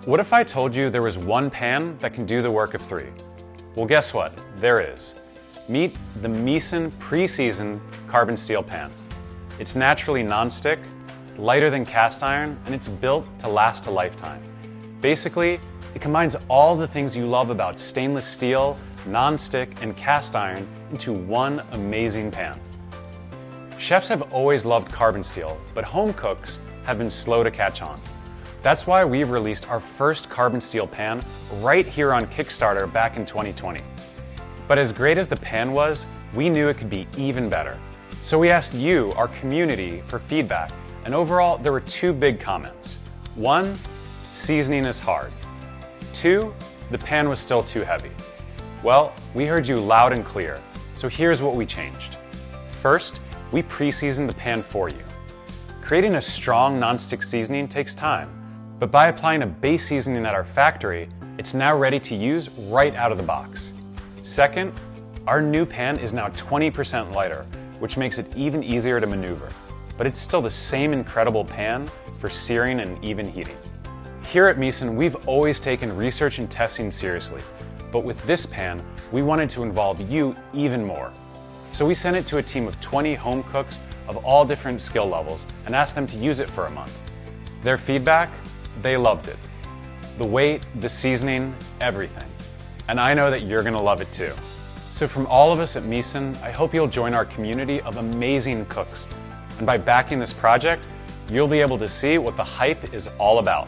What if I told you there was one pan that can do the work of three? Well, guess what? There is. Meet the Misen Preseasoned carbon steel pan. It's naturally non-stick, lighter than cast iron, and it's built to last a lifetime. Basically, it combines all the things you love about stainless steel, non-stick, and cast iron into one amazing pan. Chefs have always loved carbon steel, but home cooks have been slow to catch on. That's why we've released our first carbon steel pan right here on Kickstarter back in 2020. But as great as the pan was, we knew it could be even better. So we asked you, our community, for feedback, and overall there were two big comments. One, seasoning is hard. Two, the pan was still too heavy. Well, we heard you loud and clear, so here's what we changed. First, we pre-seasoned the pan for you. Creating a strong non-stick seasoning takes time, but by applying a base seasoning at our factory, it's now ready to use right out of the box. Second, our new pan is now 20% lighter, which makes it even easier to maneuver, but it's still the same incredible pan for searing and even heating. Here at Misen, we've always taken research and testing seriously, but with this pan, we wanted to involve you even more. So we sent it to a team of 20 home cooks of all different skill levels and asked them to use it for a month. Their feedback? They loved it. The weight, the seasoning, everything. And I know that you're gonna love it too. So from all of us at Misen, I hope you'll join our community of amazing cooks. And by backing this project, you'll be able to see what the hype is all about.